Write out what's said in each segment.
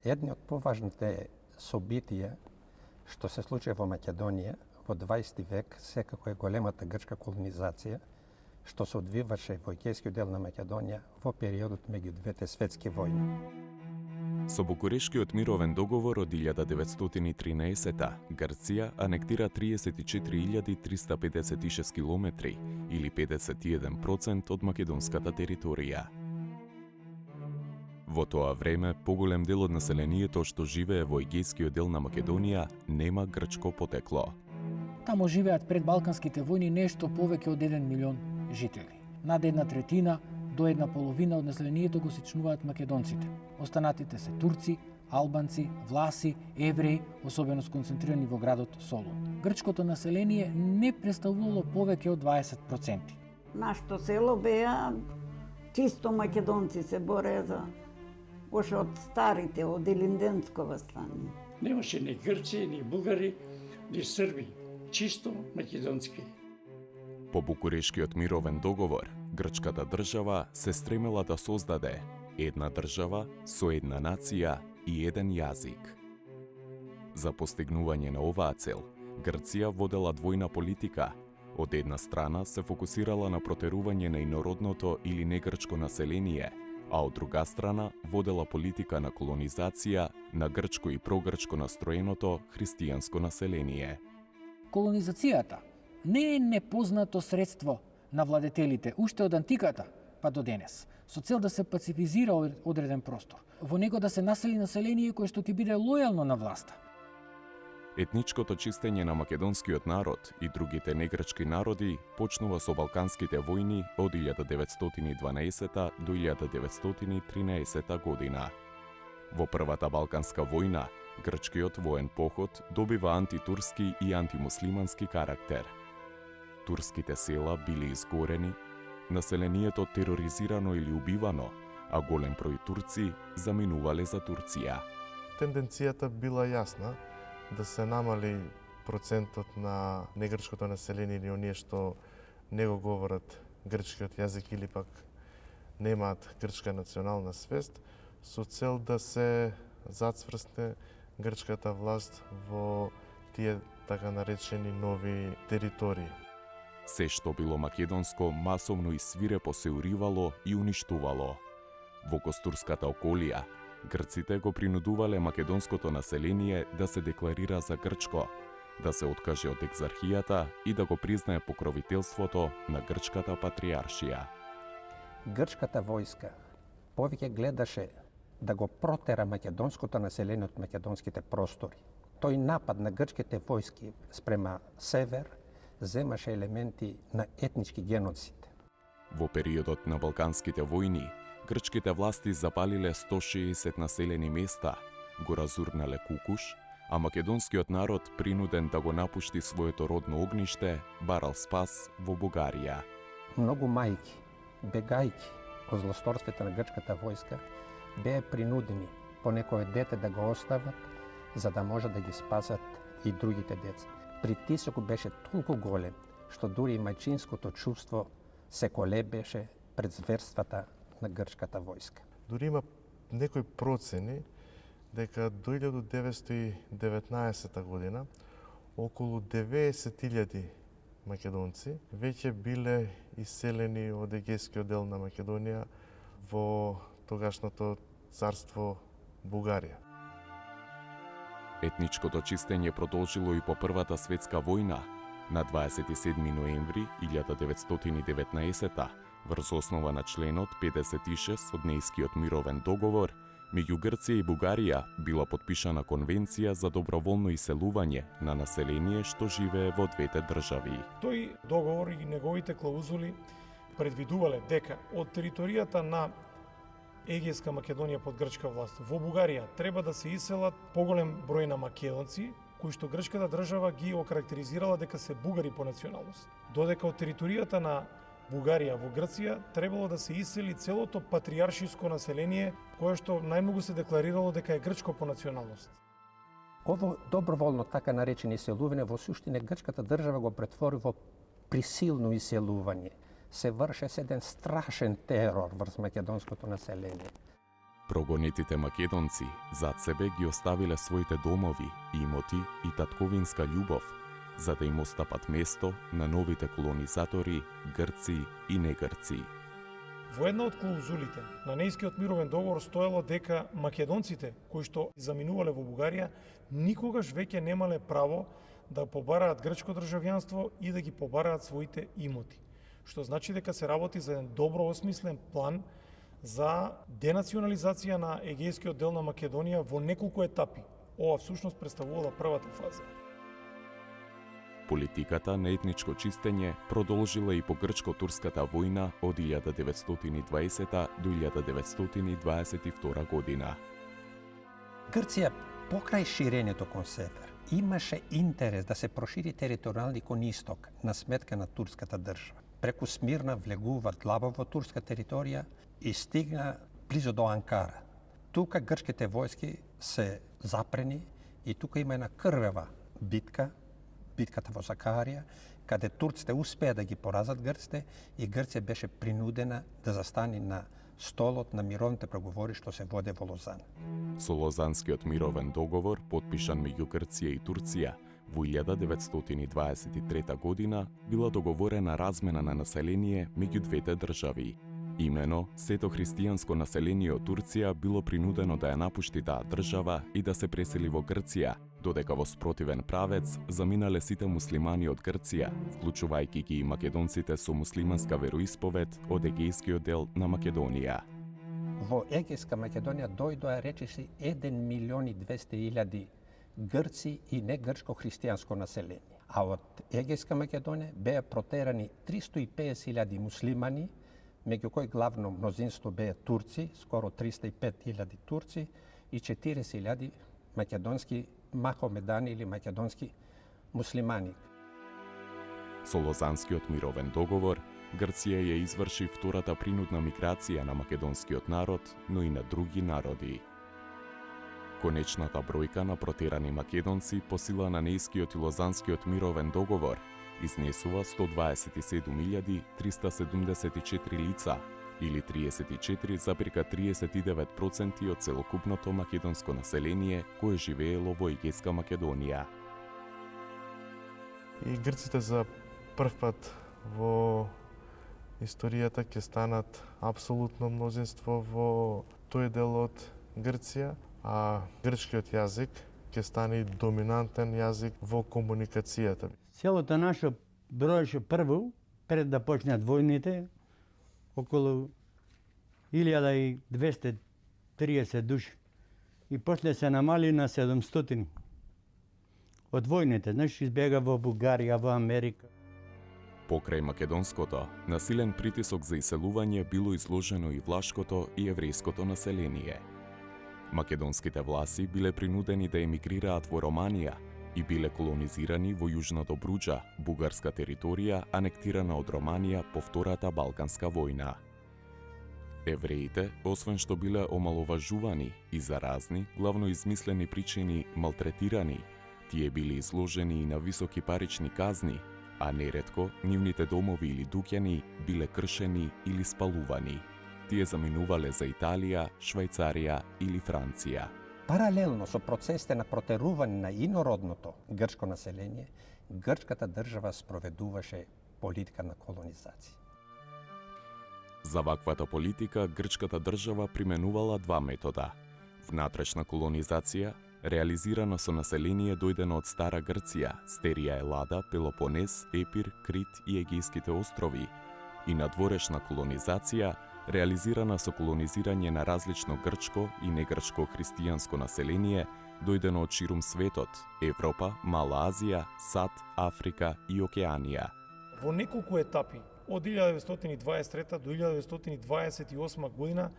Едни од поважните собитија што се случи во Македонија во 20 век секако е големата грчка колонизација, што се одвиваше во егејскиот дел на Македонија во периодот меѓу двете светски војни. Со Букурешкиот мировен договор од 1913 Грција анектира 34.356 километри или 51% од македонската територија. Во тоа време, поголем дел од населението што живее во егејскиот дел на Македонија нема грчко потекло. Тамо живеат пред Балканските војни нешто повеќе од 1 милион жители. Над 1/3 до 1/2 од населението го сечнуваат македонците. Останатите се турци, албанци, власи, евреи, особено сконцентрирани во градот Солун. Грчкото население не представувало повеќе од 20%. Нашето село беа чисто македонци се бореа за още од старите, од Илинденско вастание. Немаше ни грци, ни бугари, ни срби, чисто македонски. По Букурешкиот мировен договор, грчката држава се стремела да создаде една држава со една нација и еден јазик. За постигнување на оваа цел, Грција водела двојна политика. Од една страна се фокусирала на протерување на инородното или негрчко население, а од друга страна водела политика на колонизација на грчко и прогрчко настроеното христијанско население. Колонизацијата не е непознато средство на владетелите уште од антиката па до денес, со цел да се пацифизира одреден простор, во него да се насели население кое што ќе биде лојално на власта. Етничкото чистење на македонскиот народ и другите негрчки народи почнува со Балканските војни од 1912 до 1913 година. Во првата Балканска војна, грчкиот воен поход добива антитурски и антимуслимански карактер. Турските села биле изгорени, населението тероризирано или убивано, а голем број турци заминувале за Турција. Тенденцијата била јасна да се намали процентот на негрчкото население или оние што не го говорат грчкиот јазик или пак немаат грчка национална свест, со цел да се зацврсне грчката власт во тие така наречени нови територии. Се што било македонско масовно и свирепо се уривало и уништувало. Во Костурската околија, грците го принудувале македонското население да се декларира за грчко, да се откаже од екзархијата и да го признае покровителството на грчката патриаршија. Грчката војска повеќе гледаше да го протера македонското население од македонските простори. Тој напад на грчките војски спрема север земаше елементи на етнички геноцид. Во периодот на Балканските војни, грчките власти запалиле 160 населени места, го разурнале Кукуш, а македонскиот народ, принуден да го напушти своето родно огниште, барал спас во Бугарија. Многу мајки, бегајки од злосторството на грчката војска, беа принудени по некое дете да го остават, за да може да ги спасат и другите деца. Притисокот беше толку голем, што дури и мајчинското чувство се колебеше пред зверствата на грчката војска. Дури има некои процени дека до 1919 година околу 90.000 македонци веќе биле иселени од егејскиот дел на Македонија во тогашното царство Бугарија. Етничкото чистење продолжило и по Првата светска војна. На 27 ноември 1919 врз основа на членот 56 од Нејскиот мировен договор, меѓу Грција и Бугарија била подпишана конвенција за доброволно иселување на население што живее во двете држави. Тој договор и неговите клаузули предвидувале дека од територијата на Егејска Македонија под грчка власт во Бугарија треба да се иселат поголем број на македонци, кои што грчката држава ги окарактеризирала дека се бугари по националност. Додека од територијата на Бугарија во Грција требало да се исели целото патриаршиско население кое што најмногу се декларирало дека е грчко по националност. Ово доброволно така наречени иселување во суштина грчката држава го претвори во присилно иселување. Се вршеше еден страшен терор врз македонското население. Прогонетите македонци зад себе ги оставиле своите домови, имоти и татковинска љубов, за да им остапат место на новите колонизатори, грци и негрци. Во една од клаузулите на Неискиот мировен договор стоело дека македонците кои што заминувале во Бугарија никогаш веќе немале право да побараат грчко државјанство и да ги побараат своите имоти. Што значи дека се работи за еден добро осмислен план за денационализација на егејскиот дел на Македонија во неколку етапи. Ова всушност представувала првата фаза. Политиката на етничко чистење продолжила и по грчко-турската војна од 1920 до 1922 година. Грција, покрај ширењето кон север, имаше интерес да се прошири територијални кон исток на сметка на турската држава. Преку Смирна влегува длабово во турска територија и стигна близо до Анкара. Тука грчките војски се запрени и тука има една крвава битка, битката во Сакарија, каде турците успеа да ги поразат грците и Грција беше принудена да застани на столот на мировните преговори што се воде во Лозан. Со Лозанскиот мировен договор, подпишан меѓу Грција и Турција, во 1923 година била договорена размена на население меѓу двете држави. Имено, сето христијанско население од Турција било принудено да ја напушти таа држава и да се пресели во Грција, додека во спротивен правец заминале сите муслимани од Грција, вклучувајќи ги и македонците со муслиманска вероисповед од егејскиот дел на Македонија. Во егејска Македонија дојдоа речиси 1.200.000 грци и негрчко христијанско население, а од егејска Македонија беа протерани 350.000 муслимани, меѓу кои главно мнозинство беа турци, скоро 305.000 турци и 40.000 македонски махомедани или македонски муслимани. Со Лозанскиот мировен договор, Грција ја изврши втората принудна миграција на македонскиот народ, но и на други народи. Конечната бројка на протерани македонци по сила на Неискиот и Лозанскиот мировен договор изнесува 127.374 лица, или 34,39% од целокупното македонско население кое живеело во егејска Македонија. И грците за прв пат во историјата ќе станат апсолутно мнозинство во тој дел од Грција, а грчкиот јазик ќе стане доминантен јазик во комуникацијата. Селото наше броеше прво, пред да почнат војните, околу 1230 души. И после се намали на 700. Од војните, значи избега во Бугарија, во Америка. Покрај македонското, насилен притисок за иселување било изложено и влашкото и еврејското население. Македонските власти биле принудени да емигрираат во Романија и биле колонизирани во јужното Бруџа, бугарска територија анектирана од Романија по Втората Балканска војна. Евреите, освен што биле омаловажувани и за разни, главно измислени причини малтретирани, тие били изложени и на високи парични казни, а неретко нивните домови или дуќани биле кршени или спалувани. Тие заминувале за Италија, Швајцарија или Франција. Паралелно со процесите на протерување на инородното грчко население, грчката држава спроведуваше политика на колонизација. За ваквата политика грчката држава применувала два метода. Внатрешна колонизација, реализирана со население дојдено од Стара Грција, Стерија Елада, Пелопонес, Епир, Крит и Егејските острови, и надворешна колонизација, реализирана со колонизирање на различно грчко и негрчко христијанско население, дојдено од ширум светот, Европа, Мала Азија, САД, Африка и Океанија. Во неколку етапи, од 1923 до 1928 година,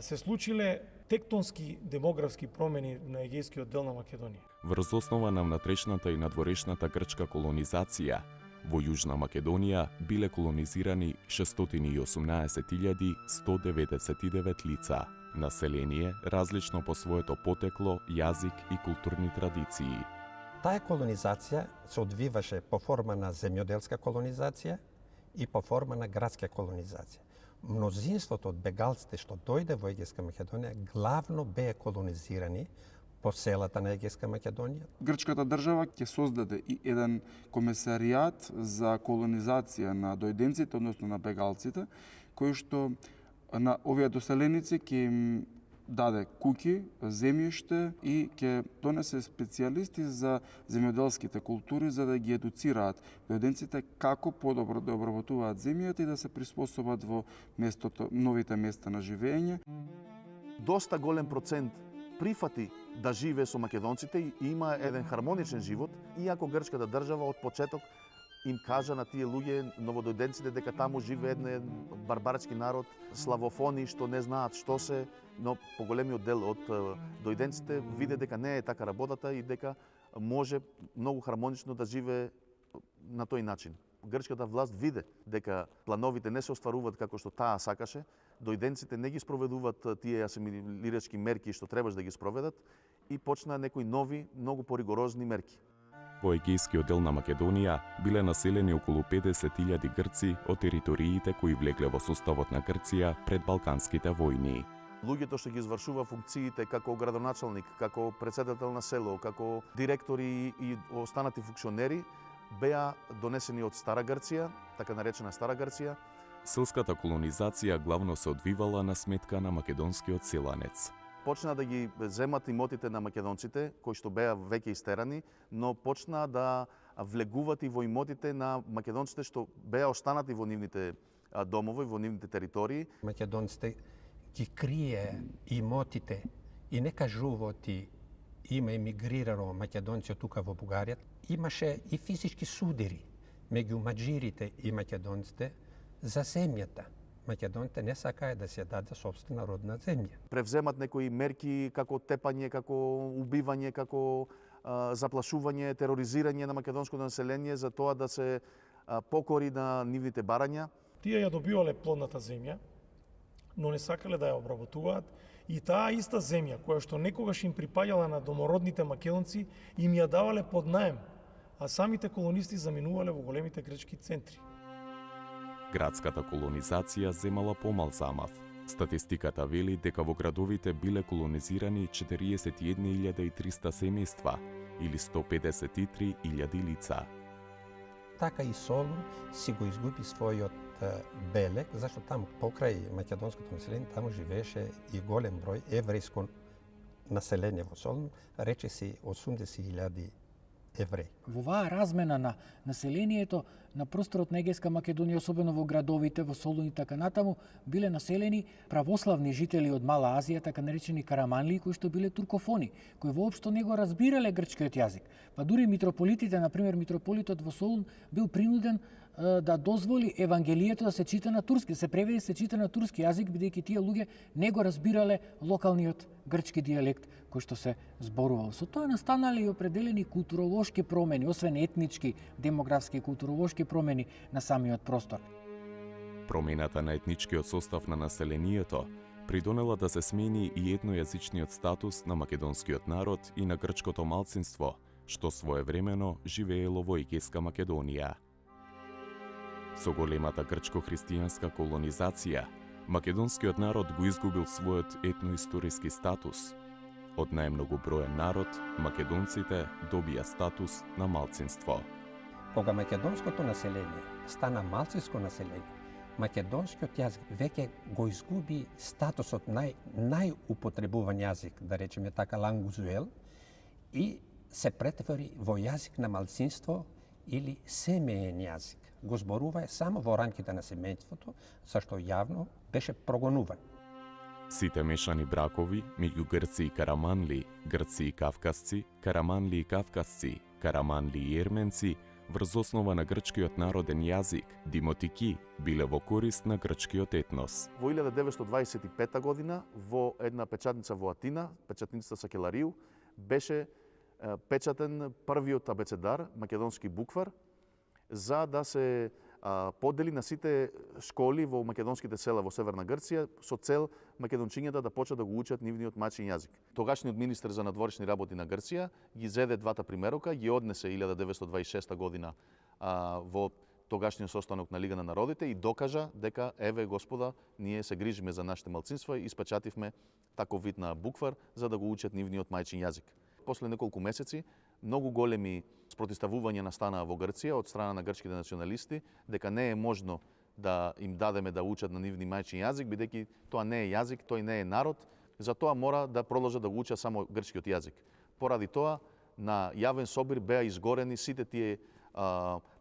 се случиле тектонски демографски промени на егејскиот дел на Македонија. Врз основа на внатрешната и надворешната грчка колонизација, во Јужна Македонија биле колонизирани 618.199 лица, население различно по своето потекло, јазик и културни традиции. Таа колонизација се одвиваше по форма на земјоделска колонизација и по форма на градска колонизација. Мнозинството од бегалците што дојде во Егејска Македонија главно беа колонизирани по селата на Егејска Македонија. Грчката држава ќе создаде и еден комесаријат за колонизација на дојденците, односно на бегалците, кој што на овие доселеници ќе им даде куќи, земјиште и ќе донесе специјалисти за земјоделските култури за да ги едуцираат дојденците како подобро да обработуваат земјата и да се приспособат во новите места на живење. Доста голем процент прифати да живее со македонците и има еден хармоничен живот, иако грчката држава од почеток им кажа на тие луѓе, новодојденците, дека таму живее еден барбарски народ, славофони што не знаат што се, но поголемиот дел од дојденците виде дека не е така работата и дека може многу хармонично да живее на тој начин. Грчката власт виде дека плановите не се остваруваат како што таа сакаше, дојденците не ги спроведуваат тие асимилирачки мерки што требаш да ги спроведат и почнаа некои нови, многу поригорозни мерки. Во егејскиот дел на Македонија биле населени околу 50.000 грци од териториите кои влегле во составот на Грција пред Балканските војни. Луѓето што ги извршува функциите како градоначалник, како претседател на село, како директори и останати функционери беа донесени од Стара Грција, така наречена Стара Грција. Селската колонизација главно се одвивала на сметка на македонскиот селанец. Почна да ги земат имотите на македонците, кои што беа веќе истерани, но почна да влегуват и во имотите на македонците што беа останати во нивните домови, во нивните територии. Македонците ги крие имотите и не кажува ти има емигрирано македонци од тука во Бугарија. Имаше и физички судири меѓу маџирите и македонците за земјата. Македоните не сакаат да се даде собствена родна земја. Превземат некои мерки како тепање, како убивање, како заплашување, тероризирање на македонското население за тоа да се покори на нивните барања. Тие ја добивале плодната земја, но не сакале да ја обработуваат и таа иста земја која што некогаш им припаѓала на домородните македонци им ја давале под наем, а самите колонисти заминувале во големите грчки центри. Градската колонизација земала помал замав. Статистиката вели дека во градовите биле колонизирани 41.300 семејства или 153.000 лица. Така и Солун си го изгуби својот белег, зашто таму покрај македонското население таму живееше и голем број еврејско население во Солун, речиси 80.000 евреи. Во оваа размена на населението на просторот на Егејска Македонија, особено во градовите, во Солун и така натаму, биле населени православни жители од Мала Азија, така наречени караманли, кои што биле туркофони, кои воопшто не го разбирале грчкиот јазик. Па дури митрополитите, например митрополитот во Солун бил принуден да дозволи Евангелието да се чита на турски, се преведе и се чита на турски јазик, бидејќи тие луѓе не го разбирале локалниот грчки дијалект кој што се зборувал. Со тоа настанале и определени културолошки промени, освен етнички, демографски и културолошки промени на самиот простор. Промената на етничкиот состав на населението придонела да се смени и етнојазичниот статус на македонскиот народ и на грчкото малцинство, што своевремено живеело во Егејска Македонија. Со големата грчко-христијанска колонизација, македонскиот народ го изгубил својот етноисториски статус. Од најмногу броен народ, македонците добија статус на малцинство. Кога македонското население стана малцинско население, македонскиот јазик веќе го изгуби статусот најупотребуван јазик, да речеме така лангузуел, и се претвори во јазик на малцинство или семеен јазик. Го зборува само во рамките на семејството, зашто јавно беше прогонуван. Сите мешани бракови меѓу грци и караманли, грци и кавказци, караманли и кавказци, караманли и ерменци, врз основа на грчкиот народен јазик, димотики, биле во корист на грчкиот етнос. Во 1925 година, во една печатница во Атина, печатницата Сакеларију, беше печатен првиот абецедар, македонски буквар, за да се подели на сите школи во македонските села во Северна Грција со цел македончињата да почнат да го учат нивниот мачин јазик. Тогашниот министер за надворешни работи на Грција ги зеде двата примерока, ги однесе 1926 година во тогашниот состанок на Лига на народите и докажа дека еве господа, ние се грижиме за нашите малцинства и испечативме таков вид на буквар за да го учат нивниот мајчин јазик. После неколку месеци многу големи спротиставувања настанаа во Грција од страна на грчките националисти дека не е можно да им дадеме да учат на нивни мајчин јазик, бидејќи тоа не е јазик, тој не е народ, затоа мора да продолжат да го учат само грчкиот јазик. Поради тоа, на јавен собир беа изгорени сите тие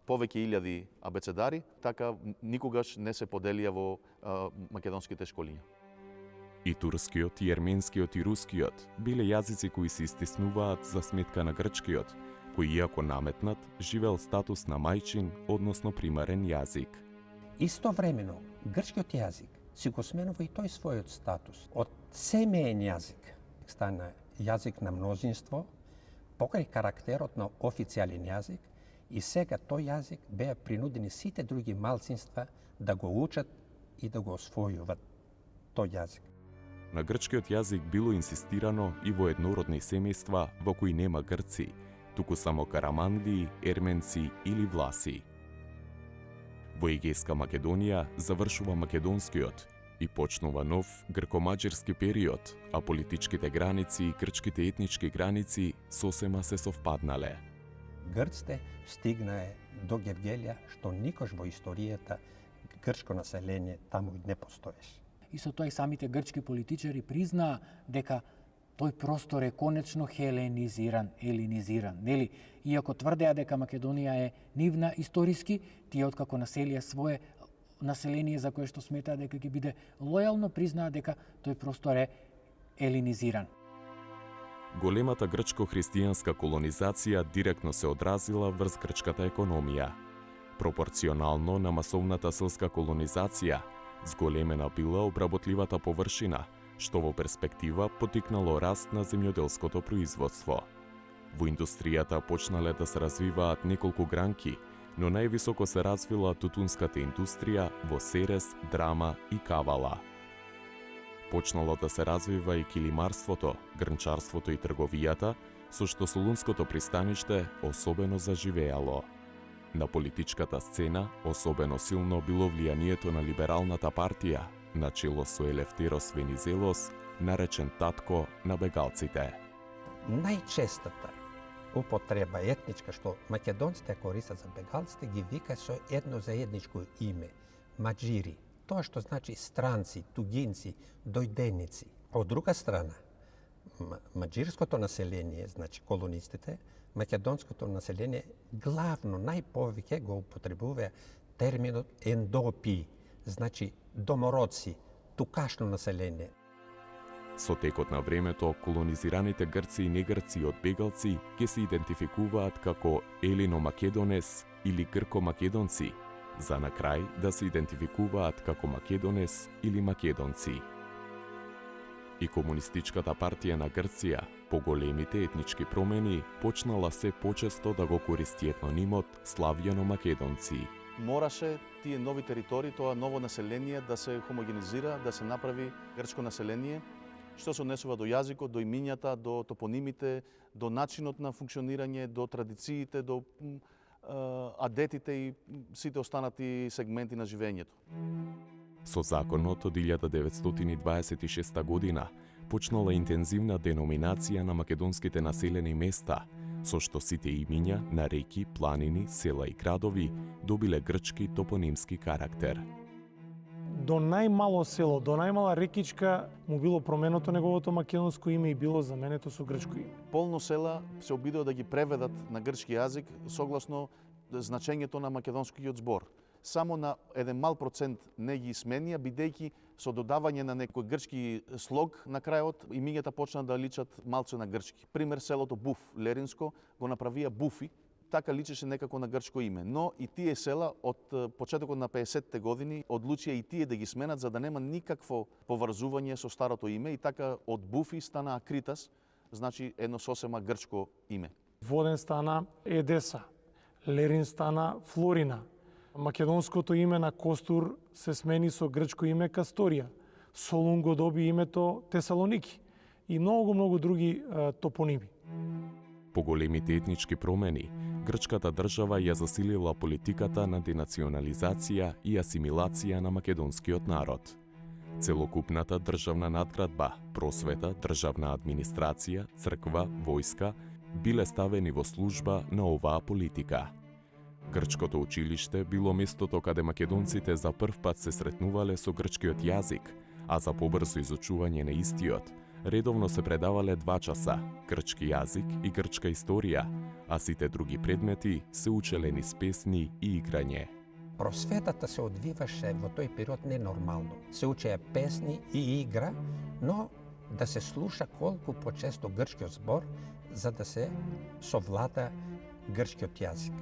повеќе илјади абецедари, така никогаш не се поделија во македонските школиња. И турскиот, и ерменскиот, и рускиот биле јазици кои се истиснуваат за сметка на грчкиот, кој иако наметнат, живеел статус на мајчин, односно примарен јазик. Истовремено, грчкиот јазик си го сменува и тој својот статус. Од семеен јазик стана јазик на мнозинство, покрај карактерот на официјален јазик, и сега тој јазик беа принудени сите други малцинства да го учат и да го освојуват тој јазик. На грчкиот јазик било инсистирано и во еднородни семејства во кои нема грци, туку само караманлии, ерменци или власи. Во Егејска Македонија завршува македонскиот и почнува нов грко-маđарски период, а политичките граници и грчките етнички граници сосема се совпаднале. Грците стигнае до Гевгелија, што никош во историјата грчко население таму не постоеше. И со тоа и самите грчки политичари признаа дека тој простор е конечно хеленизиран, елинизиран, нели? Иако тврдеа дека Македонија е нивна историски, тие откако населија свое население за кое што сметаа дека ќе биде лојално, признаа дека тој простор е елинизиран. Големата грчко-христијанска колонизација директно се одразила врз грчката економија. Пропорционално на масовната селска колонизација, зголемена била обработливата површина, што во перспектива потикнало раст на земјоделското производство. Во индустријата почнале да се развиваат неколку гранки, но највисоко се развила тутунската индустрија во Серес, Драма и Кавала. Почнало да се развива и килимарството, грнчарството и трговијата, со што Солунското пристаниште особено заживеало. На политичката сцена особено силно било влијанието на либералната партија, на чело со Елефтерос Венизелос, наречен татко на бегалците. Најчестата употреба етничка што македонците користат за бегалците ги вика со едно заедничко име – маđири. Тоа што значи странци, тугинци, дојденици. Од друга страна, маđирското население, значи колонистите, македонското население главно најповеќе го употребува терминот ендопи, значи домородци, тукашно население. Со текот на времето, колонизираните грци и негрци од бегалци ќе се идентификуваат како елино-македонес или грко-македонци, за на крај да се идентификуваат како македонес или македонци. И Комунистичката партија на Грција, по големите етнички промени, почнала се почесто да го користи етнонимот славјано-македонци. Мораше тие нови територии, тоа ново население да се хомогенизира, да се направи грчко население, што се однесува до јазикот, до имињата, до топонимите, до начинот на функционирање, до традициите, до адетите и сите останати сегменти на живењето. Со законот од 1926 година почнала интензивна деноминација на македонските населени места, со што сите имиња на реки, планини, села и градови добиле грчки топонимски карактер. До најмало село, до најмала рекичка му било променето неговото македонско име и било заменето со грчко име. Полно села се обидува да ги преведат на грчки јазик согласно значењето на македонскиот збор. Само на еден мал процент не ги сменија, бидејќи со додавање на некој грчки слог на крајот имињата почна да личат малце на грчки. Пример, селото Буф, Леринско, го направија Буфи, така личеше некако на грчко име. Но и тие села од почетокот на 50-те години одлучија и тие да ги сменат за да нема никакво поврзување со старото име и така од Буфи стана Акритас, значи едно сосема грчко име. Воден стана Едеса, Лерин стана Флорина. Македонското име на Костур се смени со грчко име Касторија. Солун го доби името Тесалоники и многу други топоними. По големите етнички промени, грчката држава ја засилила политиката на денационализација и асимилација на македонскиот народ. Целокупната државна надградба, просвета, државна администрација, црква, војска биле ставени во служба на оваа политика. Грчкото училиште било местото каде македонците за прв пат се сретнувале со грчкиот јазик, а за побрзо изучување на истиот, редовно се предавале 2 часа грчки јазик и грчка историја, а сите други предмети се учеле низ песни и играње. Просветата се одвиваше во тој период ненормално. Се учеа песни и игра, но да се слуша колку почесто грчкиот збор, за да се совлада грчкиот јазик.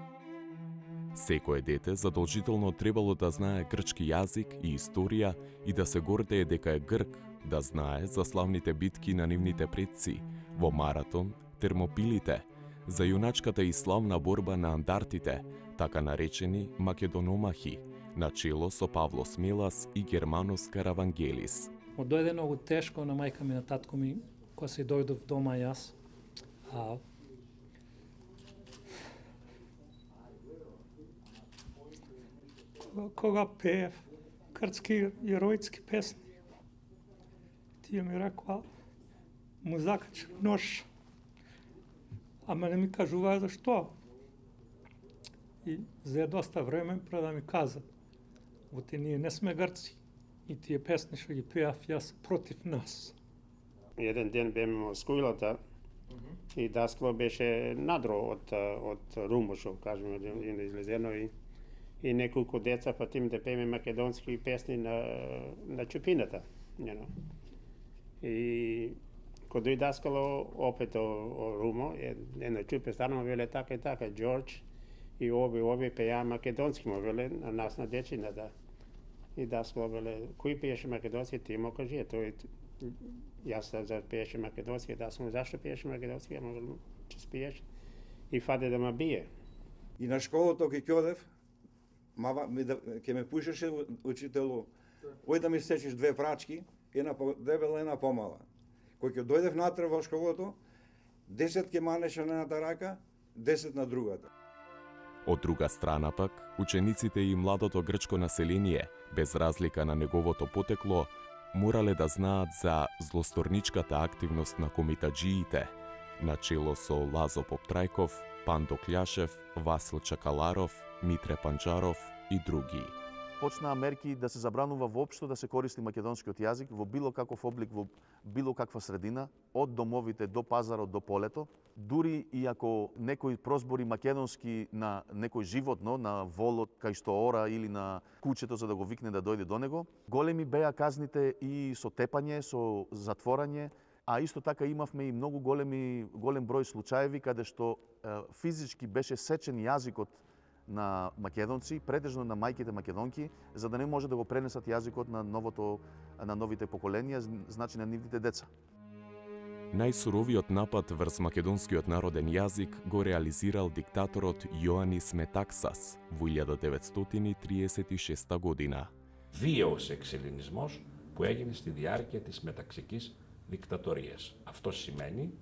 Секое дете задолжително требало да знае грчки јазик и историја и да се гордее дека е грк, да знае за славните битки на нивните предци, во Маратон, Термопилите, за јуначката и славна борба на андартите, така наречени македономахи, начело со Павло Смелас и Германос Каравангелис. Дојде многу тешко на мајка ми, на татко ми, кога се дојдов дома јас. Кога пеев грчки јеројски песни, тие ми рекоа, му закачи нож, ама не ми кажуваа зашто. И за доста време пред да ми каза, оти ние не сме грци и тие песни што ги пеав јас против нас. Еден ден беме во скулата и даскало беше надро од Румошо, кажеме, излезено и неколку деца патим да пееме македонски песни на чупината. И кога дојде даскало опет о Румо, една чупе станува веле така и така, Џорџ и оби пеја македонски, му веле на нас на дечината. И даскало веле, кој пееше македонски, ти му кажи, тој јас за пееше македонски, даскало зашто пееше македонски, ама веле, че спиеш и фаде да ме бие. И на школото ке ќодев, ке ме пушеше учителу, ој да ми сечиш 2 прачки, една подебела, една помала. Кој ќе дојдев натре во школото, 10 ке манеше на едната рака, 10 на другата. Од друга страна пак, учениците и младото грчко население, без разлика на неговото потекло, морале да знаат за злосторничката активност на комитаџиите, начело со Лазо Поптрајков, Пандо Кљашев, Васил Чакаларов, Митре Панџаров и други. Почнаа мерки да се забранува воопшто да се користи македонскиот јазик во било каков облик, во било каква средина, од домовите до пазарот до полето. Дури и ако некој прозбори македонски на некој животно, на волот кај што ора или на кучето за да го викне да дојде до него, големи беа казните и со тепање, со затворање, а исто така имавме и многу голем број случаеви каде што физички беше сечен јазикот на македонци, претежно на мајките македонки, за да не може да го пренесат јазикот на новите поколенија, значи на нивните деца. Најсуровиот напад врз македонскиот народен јазик го реализирал диктаторот Јоанис Метаксас во 1936 година. Βίαιος εξελληνισμός που έγινε στη διάρκεια της μεταξικής δικτατορίας. Αυτό σημαίνει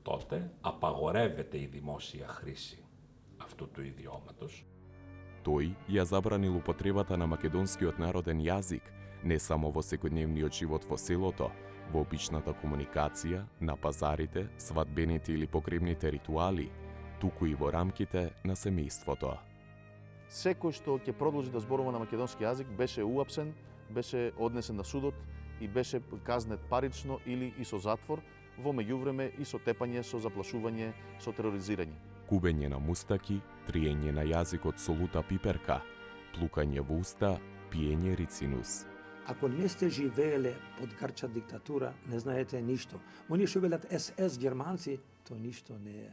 τότε απαγορεύεται η δημόσια χρήση αυτού του ιδιώματος. Тој ја забранил употребата на македонскиот народен јазик не само во секојдневниот живот во селото, во обичната комуникација, на пазарите, свадбените или погребните ритуали, туку и во рамките на семејството. Секој што ќе продолжи да зборува на македонски јазик беше уапсен, беше однесен на судот и беше казнет парично или и со затвор, во меѓувреме и со тепање, со заплашување, со тероризирање. Кубење на мустаки, триење на јазикот со лута пиперка, плукање во уста, пиење рицинус. Ако не сте живееле под грчка диктатура, не знаете ништо. Они што велат СС германци, то ништо не е.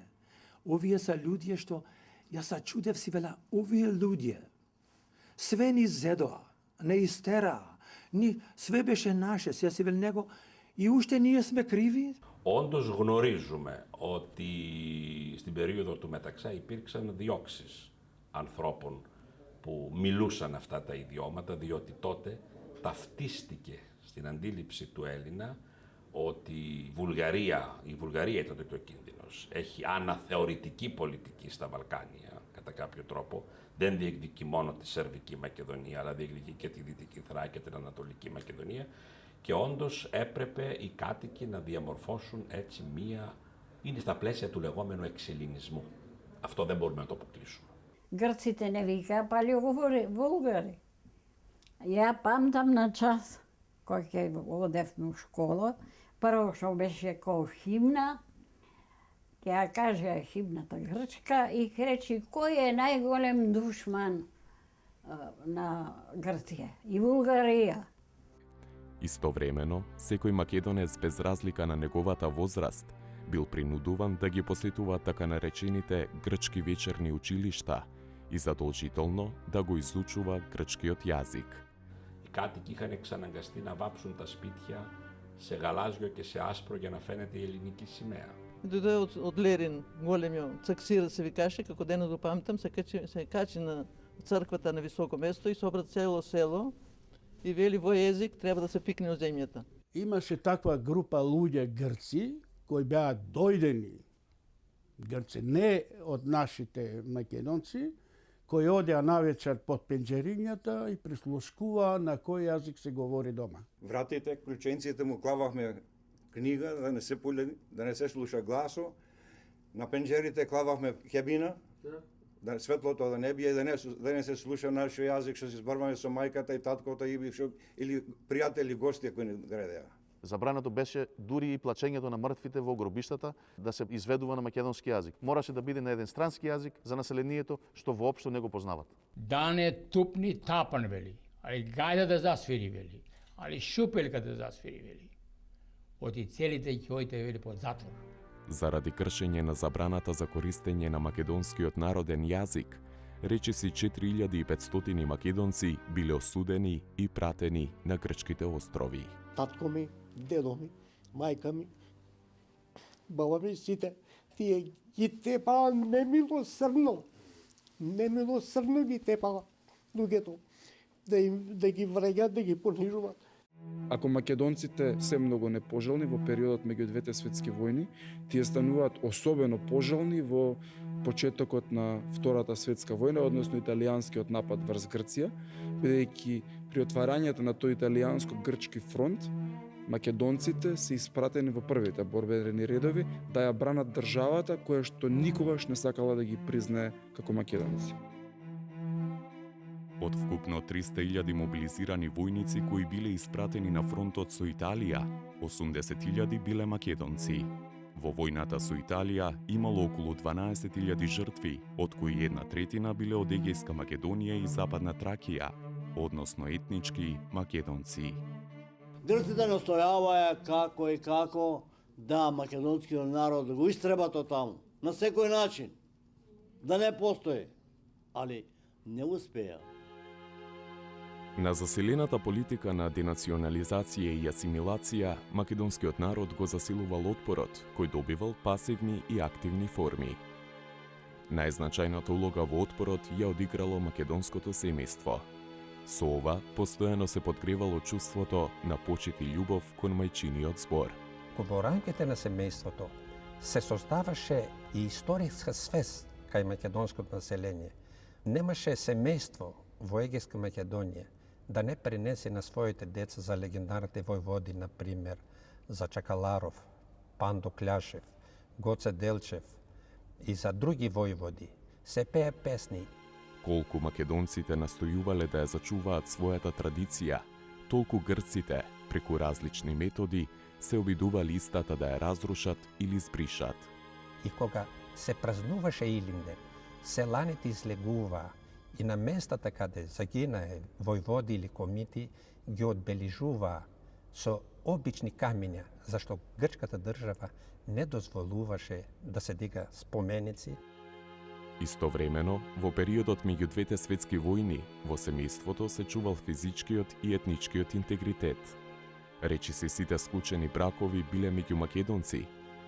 Овие са луѓе што, јас се чудев си вела, овие луѓе, све ни зедоа, не истераа, све беше наше, се си вел него, и уште ние сме κρίβοι. Όντως γνωρίζουμε ότι στην περίοδο του Μεταξά υπήρξαν διώξεις ανθρώπων που μιλούσαν αυτά τα ιδιώματα, διότι τότε ταυτίστηκε στην αντίληψη του Έλληνα ότι η Βουλγαρία ήταν και ο κίνδυνος. Έχει αναθεωρητική πολιτική στα Βαλκάνια, κατά κάποιο τρόπο. Δεν διεκδικεί μόνο τη Σερβική Μακεδονία, αλλά διεκδικεί και τη Δυτική Θράκη και την Ανατολική Μακεδονία. Και όντως έπρεπε οι κάτοικοι να διαμορφώσουν έτσι είναι στα πλαίσια του λεγόμενου εξελληνισμού. Αυτό δεν μπορούμε να το αποκλείσουμε. Грците не вика, пали говори Булгари. Ја памтам на час, кој ќе одевме у школа, прво што беше кој химна, ќе ја кажа химната грчка и речи кој е најголем душман на Грција и Булгарија. Истовремено, секој македонец без разлика на неговата возраст бил принудуван да ги посетува така наречените грчки вечерни училишта и задолжително да го изучува грчкиот јазик. Οι κάτοικοι είχαν εξαναγκαστεί να βάψουν τα σπίτια σε γαλάζιο και σε άσπρο για να φαίνεται η ελληνική σημαία. Дојде од Лерин, големиот цаксир се викаше, како денес го памтам, се качи на црквата на високо место и собра цело село и вели вој език треба да се пикне од земјата. Имаше таква група луѓе грци кои беа дојдени грци, не од нашите македонци, кои одеа навечер под пенџерињата и прислушкуваа на кој јазик се говори дома. Вратите, клученците му клававме книга, да не се слуша гласо. На пенџерите клававме хебина, да светлото да не бие, да не се слуша нашиот јазик, што се зборуваме со мајката и таткото или пријатели, гости кои ни гредеа. Забрането беше дури и плачењето на мртвите во гробиштата да се изведува на македонски јазик. Мораше да биде на еден странски јазик за населението што воопшто не го познават. Да не тупни тапан, вели, али гајда да засвири, вели, али шупелка да засвири, вели. Оти целите ќоите, вели, под затвор. Заради кршење на забраната за користење на македонскиот народен јазик, речиси 4500 македонци биле осудени и пратени на грчките острови. Татко ми, дедо ми, мајка ми, баба ми, сите, тие ги тепаа немилосрдно ги тепаа луѓето, да ги вреѓат, да ги понижуваат. Ако македонците се многу непожелни во периодот меѓу двете светски војни, тие стануваат особено пожелни во почетокот на Втората светска војна, односно италијанскиот напад врз Грција, бидејќи при отварањето на тој италијанско-грчки фронт, македонците се испратени во првите борбени редови да ја бранат државата која што никогаш не сакала да ги признае како македонци. Од вкупно 300.000 мобилизирани војници кои биле испратени на фронтот со Италија, 80.000 биле македонци. Во војната со Италија имало околу 12.000 жртви, од кои 1/3 биле од Егејска Македонија и Западна Тракија, односно етнички македонци. Грците настојаваја како да македонскиот народ го истребат од таму, на секој начин, да не постои, али не успеа. На заселената политика на денационализација и асимилација, македонскиот народ го засилувал отпорот, кој добивал пасивни и активни форми. Најзначајната улога во отпорот ја одиграло македонското семејство. Со ова, постојано се подгревало чувството на почит и љубов кон мајчиниот збор. Во рамките на семејството се создаваше и историска свест кај македонското население. Немаше семејство во Егејска Македонија да не пренесе на своите деца за легендарните војводи, например, за Чакаларов, Пандо Кљашев, Гоце Делчев и за други војводи, се пее песни. Колку македонците настојувале да ја зачуваат својата традиција, толку грците, преку различни методи, се обидували истата да ја разрушат или збришат. И кога се празнуваше Илинден, селаните излегуваа и на местата каде загинае војводи или комити ги одбележуваа со обични камиња, зашто грчката држава не дозволуваше да се дига споменици. Истовремено, во периодот меѓу двете светски војни, во семејството се чувал физичкиот и етничкиот интегритет. Речиси сите склучени бракови биле меѓу македонци.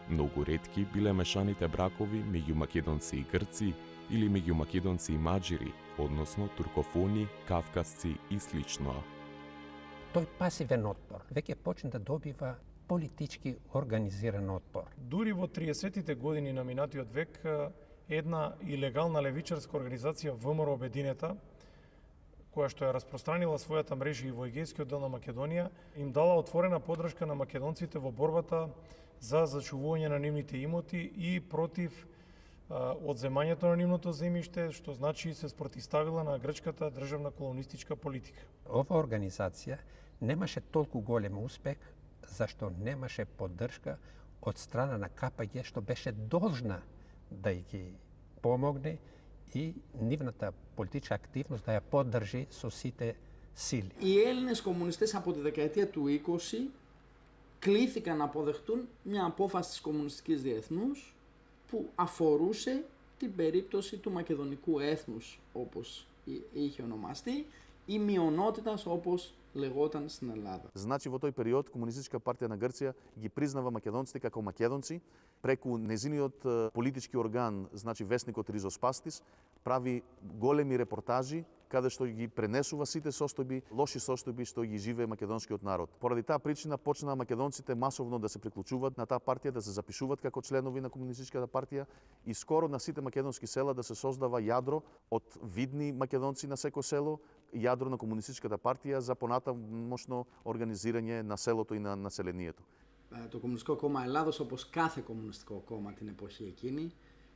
Многу ретки биле мешаните бракови меѓу македонци и грци или меѓу македонци и маđири, односно туркофони, кавказци и слично. Тој пасивен отпор веќе почна да добива политички организиран отпор. Дури во 30-тите години на минатиот век, една илегална левичарска организација ВМРО Обединета, која што ја распространила својата мрежа и во егејскиот дел на Македонија, им дала отворена поддршка на македонците во борбата за зачувување на нивните имоти и против одземањето на нивното земјиште, што значи се спротивставила на грчката државна колонистичка политика. Ова организација немаше толку голем успех, зашто немаше поддршка од страна на КПГ, што беше должна да ги помогне и нивната политичка активност да ја поддржи со сите сили. Οι Έλληνες κομμουνιστές από τη δεκαετία του 20 κλήθηκαν να αποδεχτούν μια απόφαση της Κομμουνιστικής Διεθνούς που αφορούσε την περίπτωση του μακεδονικού έθνους, όπως είχε ονομαστεί, ή μειονότητας, όπως λεγόταν στην Ελλάδα. Значи во тој период Комунистичка партија на Грција ги признава македонците како македонци, преку незиниот политички орган, значи весникот Ризоспастис, прави големи репортажи каде што ги пренесува сите состојби, лоши состојби што ги живее македонскиот народ. Поради таа причина почнаа македонците масовно да се приклучуваат на таа партија, да се запишуваат како членови на Комунистичката партија и скоро на сите македонски села да се создава јадро од видни македонци на секој село, јадро на Комунистичката партија за понатамошно организирање на селото и на населението. Το Κομμουνιστικό Κόμμα Ελλάδος, όπως κάθε κομμουνιστικό κόμμα την εποχή εκείνη,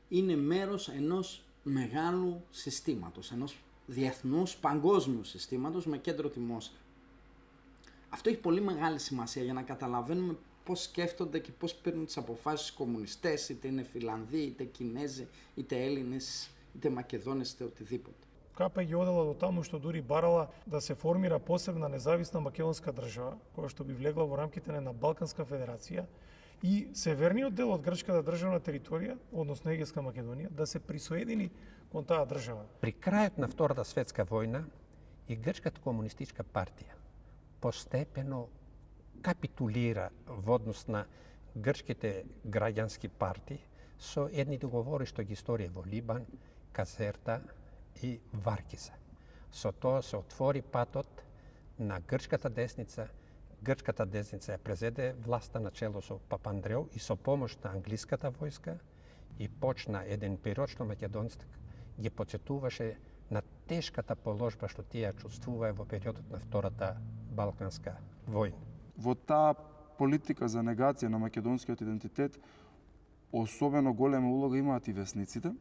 είναι μέρος ενός μεγάλου συστήματος, ενός διεθνούς παγκόσμιου συστήματος με κέντρο τη Μόσχα. Αυτό έχει πολύ μεγάλη σημασία για να καταλαβαίνουμε πώς σκέφτονται και πώς παίρνουν τις αποφάσεις οι κομμουνιστές, είτε είναι Φιλανδοί, είτε Κινέζοι, είτε Έλληνες, είτε Μακεδόνες, είτε οτιδήποτε. КПГ одела до таму што дури барала да се формира посебна независна македонска држава, која што би влегла во рамките на една Балканска федерација и северниот дел од грчката државна територија, односно Егејска Македонија, да се присоедини кон таа држава. При крајот на Втората светска војна и Грчката комунистичка партија постепено капитулира во однос на грчките граѓански партии со едни договори што ги сторија во Либан, Казерта и Варкиса. Со тоа се отвори патот на грчката десница. Грчката десница ја презеде власта на чело со Папандреу и со помош на англиската војска и почна еден период што македонците ги потсетуваше на тешката положба што тие чувствуваа во периодот на Втората Балканска војна. Во таа политика за негација на македонскиот идентитет особено голема улога имаат и весниците.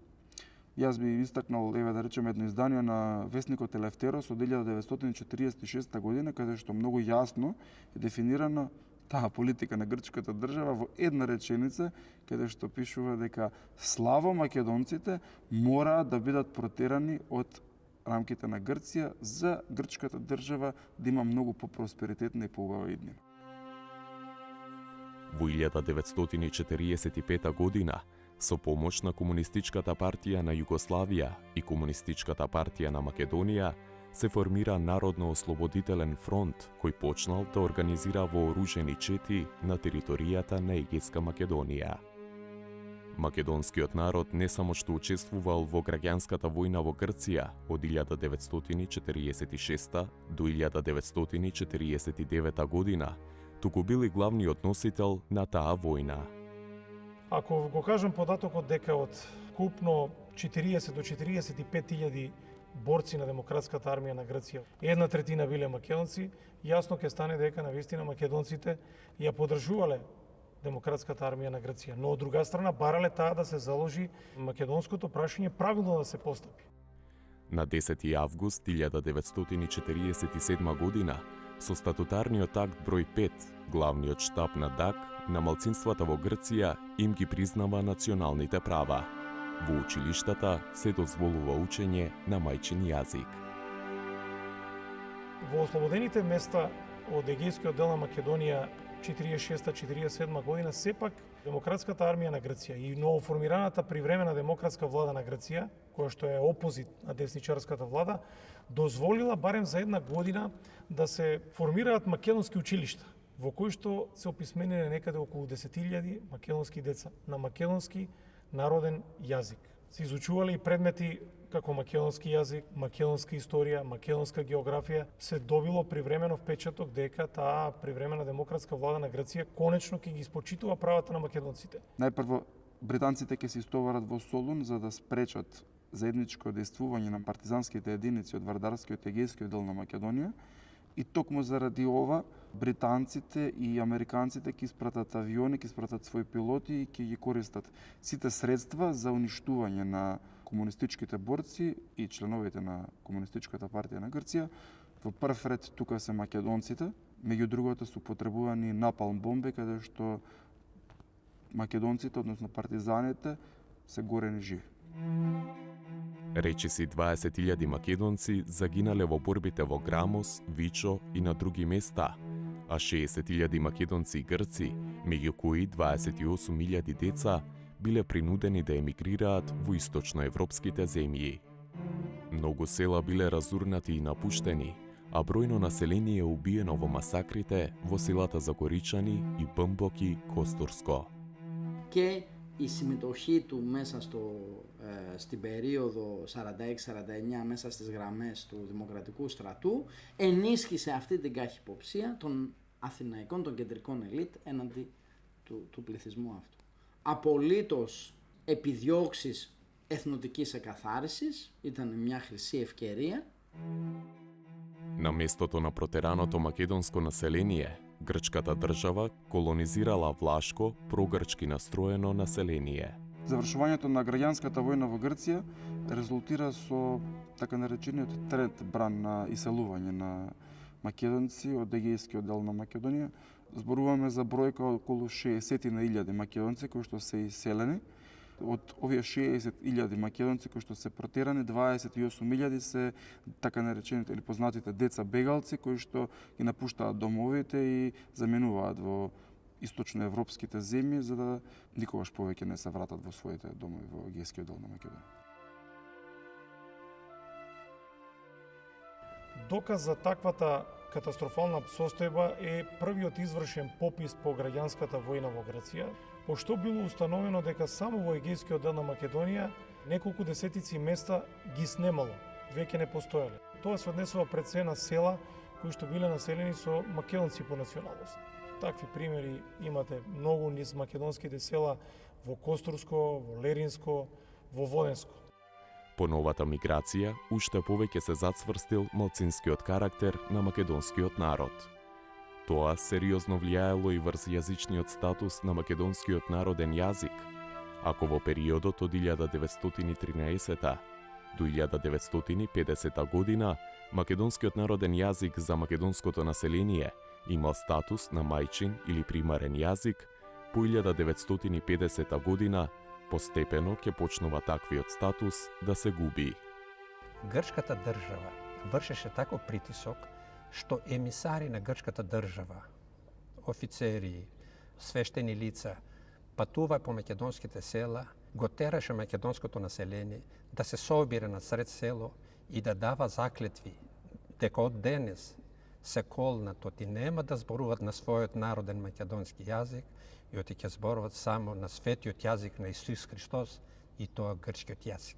Јас би истакнал, еве да речем, едно издание на весникот Елефтерос од 1946 година, каде што многу јасно е дефинирана таа политика на грчката држава во една реченица, каде што пишува дека славо македонците мора да бидат протерани од рамките на Грција за грчката држава да има многу по-просперитетна и поубава иднина. Во 1945 година, со помош на Комунистичката партија на Југославија и Комунистичката партија на Македонија, се формира Народно-ослободителен фронт, кој почнал да организира вооружени чети на територијата на Егејска Македонија. Македонскиот народ не само што учествувал во граѓанската војна во Грција од 1946 до 1949 година, туку бил и главниот носител на таа војна. Ако го кажам податокот дека од купно 40 до 45.000 борци на Демократската армија на Грција, 1/3 биле македонци, јасно ќе стане дека навистина македонците ја поддржувале Демократската армија на Грција, но од друга страна барале таа да се заложи македонското прашање правилно да се постапи. На 10 август 1947 година, со статутарниот акт број 5, главниот штаб на ДАК на малцинствата во Грција им ги признава националните права. Во училиштата се дозволува учење на мајчин јазик. Во ослободените места од Егејскиот дел на Македонија 46-47 година, сепак Демократската армија на Грција и новоформираната привремена демократска влада на Грција, која што е опозит на десничарската влада, дозволила барем за една година да се формираат македонски училишта, во кои што се описмениле некаде околу 10.000 македонски деца на македонски народен јазик. се изучувале и предмети како македонски јазик, македонска историја, македонска географија, се добило привремено впечаток дека таа привремена демократска влада на Грција конечно ќе ги испочитува правата на македонците. Најпрво, британците ќе се истоварат во Солун за да спречат заедничко дејствување на партизанските единици од Вардарскиот и Егејскиот дел на Македонија, и токму заради ова британците и американците ќе испратат авиони, ќе испратат своји пилоти и ќе ги користат сите средства за уништување на комунистичките борци и членовите на Комунистичката партија на Грција. Во прв ред тука се македонците, меѓу другото се употребувани напалм бомби каде што македонците, односно партизаните, се горени живи. Речиси 20.000 македонци загинале во борбите во Грамос, Вичо и на други места, а 60.000 македонци и грци, меѓу кои 28.000 деца, биле принудени да емигрираат во источноевропските земји. Многу села биле разурнати и напуштени, а бројно население убиено во масакрите во селата Загоричани и Бмбоки, Костурско. Και η συμμετοχή του μέσα στην περίοδο 46-49 μέσα στις γραμμές του Δημοκρατικού Στρατού ενίσχυσε αυτή την καχυποψία των αθηναϊκών, των κεντρικών ελίτ έναντι του πληθυσμού αυτού. Απολύτως επιδιώξεις εθνοτικής εκαθάρισης, ήταν μια χρυσή ευκαιρία. На местото на протераното македонско население, грчката држава колонизирала влашко, прогрчки настроено население. Завршувањето на граѓанската војна во Грција резултира со така наречениот трет бран на иселување на македонци од Егејскиот дел на Македонија. Зборуваме за бројка околу 60.000 македонци кои што се иселени. Од овие 60.000 македонци кои што се протерани, 28.000 се така наречените или познатите деца бегалци кои што ги напуштаат домовите и заменуваат во источноевропските земји за да никогаш повеќе не се вратат во своите домови во Егејскиот дел на Македонија. Доказ за таквата катастрофална состојба е првиот извршен попис по граѓанската војна во Грција, пошто било установено дека само во Егејскиот дел на Македонија неколку десетици места ги снемало, веќе не постоеле. Тоа се однесува пред се на села кои што биле населени со македонци по националност. Такви примери имате многу низ македонските села во Костурско, во Леринско, во Воденско. По новата миграција, уште повеќе се зацврстил малцинскиот карактер на македонскиот народ. Тоа сериозно влијаело и врз јазичниот статус на македонскиот народен јазик, ако во периодот од 1913 до 1950 година македонскиот народен јазик за македонското население имал статус на мајчин или примарен јазик, по 1950 година постепено ќе почнува таквиот статус да се губи. Грчката држава вршеше таков притисок што емисари на грчката држава, офицери, свештени лица, патува по македонските села, го тераше македонското население да се собира на сред село и да дава заклетви дека од денес се колнат и нема да зборуваат на својот народен македонски јазик и оти ќе зборуваат само на светиот јазик на Исус Христос и тоа грчкиот јазик.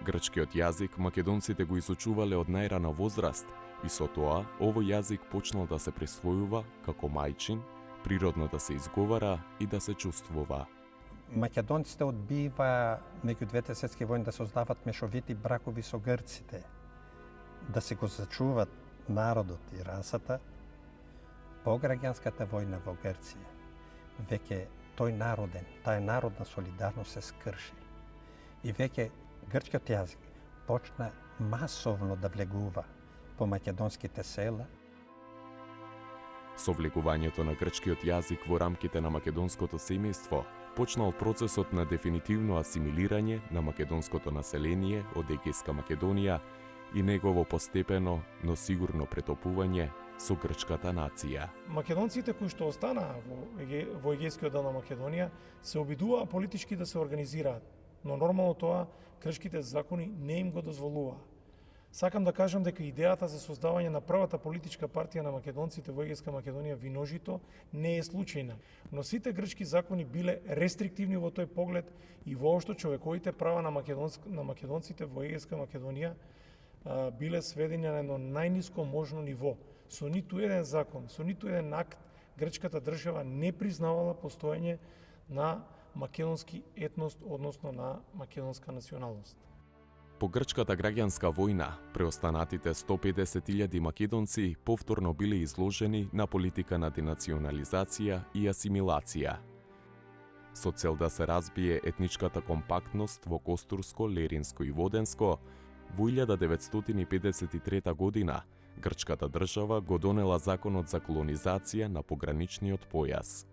Грчкиот јазик македонците го изучувале од најрана возраст и со тоа овој јазик почнал да се присвојува како мајчин, природно да се изговара и да се чувствува. Македонците одбива меѓу двете светски војни да создават мешовити бракови со грците, да се го зачуват народот и расата. По граѓанската војна во Грција, веќе таа народна солидарност се скрши. И веќе грчкиот јазик почна масовно да влегува по македонските села. Со влегувањето на грчкиот јазик во рамките на македонското семејство, почнал процесот на дефинитивно асимилирање на македонското население од Егејска Македонија и негово постепено, но сигурно претопување со грчката нација. Македонците кои што останаа во Егејскиот дел на Македонија се обидуваа политички да се организираат, но нормално тоа грчките закони не им го дозволуваа. Сакам да кажам дека идејата за создавање на првата политичка партија на македонците во Егејска Македонија Виножито не е случајна, но сите грчки закони биле рестриктивни во тој поглед и воопшто човековите права на македонците во Егејска Македонија биле сведени на едно најниско можно ниво. Со ниту еден закон, со ниту еден акт, грчката држава не признавала постоење на македонски етност, односно на македонска националност. По грчката граѓанска војна, преостанатите 150.000 македонци повторно биле изложени на политика на денационализација и асимилација. Со цел да се разбие етничката компактност во Костурско, Леринско и Воденско, во 1953 година грчката држава го донела законот за колонизација на пограничниот појас.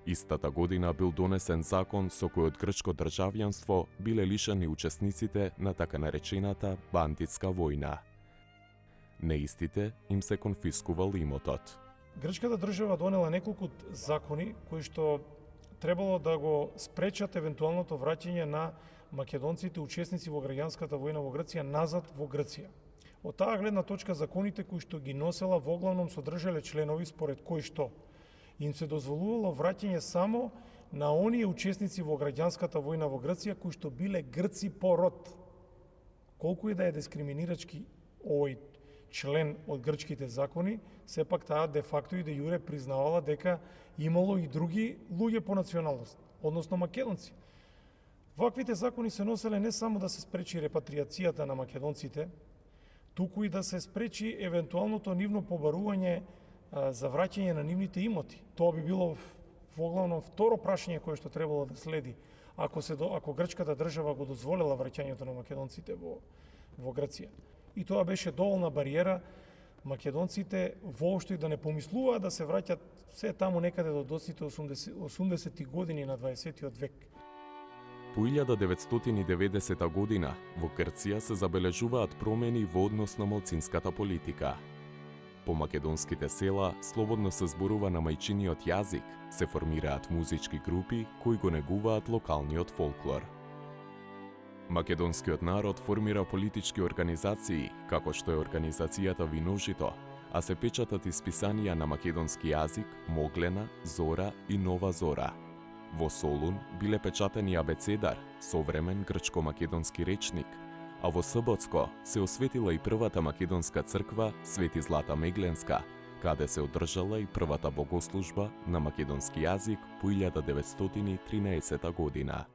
Истата година бил донесен закон со кој од грчко државјанство биле лишени учесниците на така наречената бандитска војна. Неистите им се конфискувал имотот. Грчката држава донела неколку закони кои што требало да го спречат евентуалното враќање на македонците учесници во граѓанската војна во Грција назад во Грција. Од таа гледна точка законите кои што ги носела воглавном содржале членови според кои што им се дозволувало враќање само на оние учесници во граѓанската војна во Грција кои што биле грци по род. Колку и да е дискриминирачки овој член од грчките закони, сепак таа де факто и де јуре признавала дека имало и други луѓе по националност, односно македонци. Ваквите закони се носеле не само да се спречи репатриацијата на македонците, туку и да се спречи евентуалното нивно побарување за враќање на нивните имоти. Тоа би било воглавно второ прашање кое што требало да следи ако грчката држава го дозволела враќањето на македонците во Грција. И тоа беше доволна бариера македонците воопшто и да не помислуваат да се враќат се таму некаде до доците 80-ти години на 20-тиот век. По 1990 година во Грција се забележуваат промени во однос на малцинската политика. По македонските села слободно се зборува на мајчиниот јазик, се формираат музички групи кои го негуваат локалниот фолклор. Македонскиот народ формира политички организации, како што е организацијата Виножито, а се печатат исписанија на македонски јазик Моглена, Зора и Нова Зора. Во Солун биле печатени абецедар, современ грчко-македонски речник, а во Сботско се осветила и првата македонска црква Свети Злата Мегленска, каде се одржала и првата богослужба на македонски јазик по 1913 година.